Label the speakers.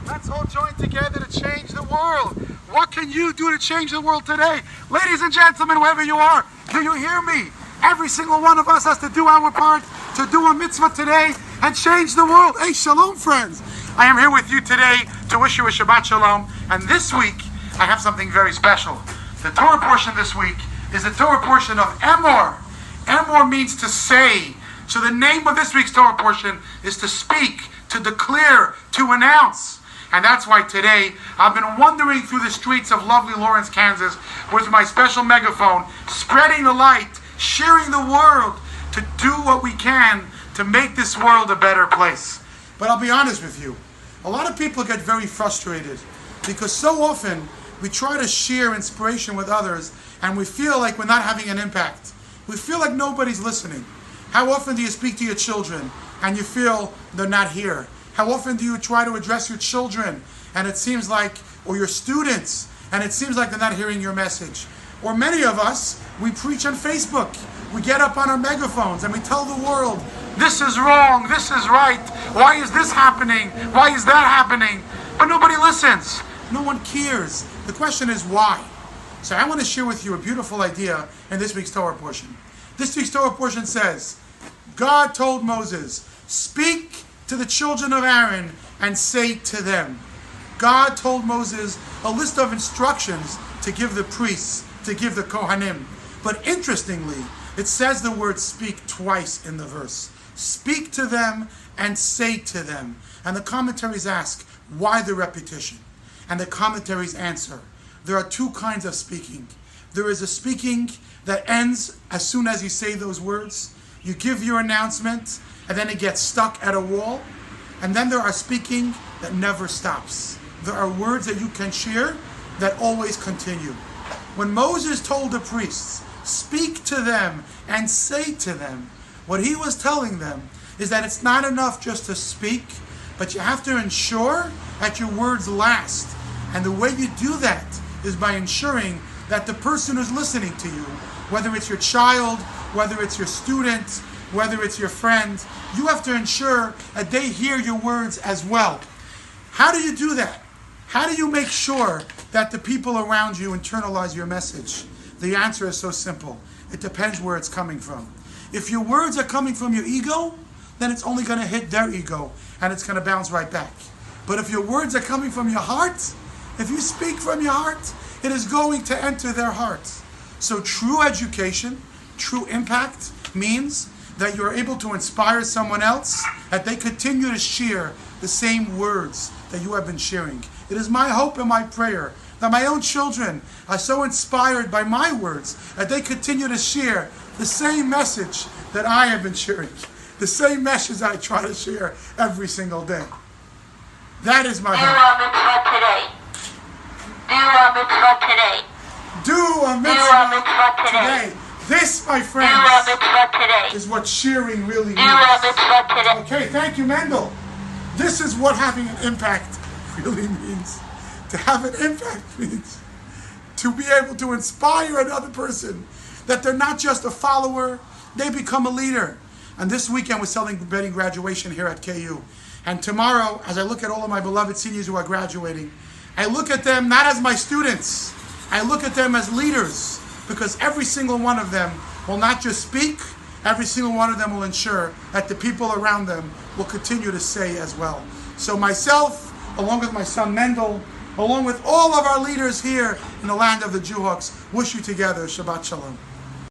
Speaker 1: Let's all join together to change the world. What can you do to change the world today? Ladies and gentlemen, wherever you are, do you hear me? Every single one of us has to do our part to do a mitzvah today and change the world. Hey, shalom, friends. I am here with you today to wish you a Shabbat Shalom. And this week, I have something very special. The Torah portion this week is the Torah portion of Emor. Emor means to say. So the name of this week's Torah portion is to speak, to declare, to announce. And that's why today I've been wandering through the streets of lovely Lawrence, Kansas with my special megaphone, spreading the light, sharing the world to do what we can to make this world a better place. But I'll be honest with you, a lot of people get very frustrated because so often we try to share inspiration with others and we feel like we're not having an impact. We feel like nobody's listening. How often do you speak to your children and you feel they're not here? How often do you try to address your children and it seems like, or your students, and it seems like they're not hearing your message? Or many of us, we preach on Facebook. We get up on our megaphones and we tell the world, this is wrong, this is right, why is this happening, why is that happening? But nobody listens. No one cares. The question is why? So I want to share with you a beautiful idea in this week's Torah portion. This week's Torah portion says, God told Moses, speak to the children of Aaron and say to them. God told Moses a list of instructions to give the priests, to give the Kohanim. But interestingly, it says the word speak twice in the verse. Speak to them and say to them. And the commentaries ask, why the repetition? And the commentaries answer, there are two kinds of speaking. There is a speaking that ends as soon as you say those words. You give your announcement and then it gets stuck at a wall. And then there are speaking that never stops. There are words that you can share that always continue. When Moses told the priests, speak to them and say to them, what he was telling them is that it's not enough just to speak, but you have to ensure that your words last. And the way you do that is by ensuring that the person who's listening to you, whether it's your child, whether it's your student, whether it's your friend, you have to ensure that they hear your words as well. How do you do that? How do you make sure that the people around you internalize your message? The answer is so simple. It depends where it's coming from. If your words are coming from your ego, then it's only going to hit their ego and it's going to bounce right back. But if your words are coming from your heart, if you speak from your heart, it is going to enter their hearts. So true education, true impact means that you're able to inspire someone else, that they continue to share the same words that you have been sharing. It is my hope and my prayer that my own children are so inspired by my words that they continue to share the same message that I have been sharing, the same message that I try to share every single day. That is my hope. Do a mitzvah today. This, my friends, is what sharing really means. Okay, thank you, Mendel. This is what having an impact really means. To have an impact means to be able to inspire another person, that they're not just a follower, they become a leader. And this weekend we're celebrating graduation here at KU. And tomorrow, as I look at all of my beloved seniors who are graduating, I look at them not as my students, I look at them as leaders, because every single one of them will not just speak, every single one of them will ensure that the people around them will continue to say as well. So myself, along with my son Mendel, along with all of our leaders here in the land of the Jewhawks, wish you together Shabbat Shalom.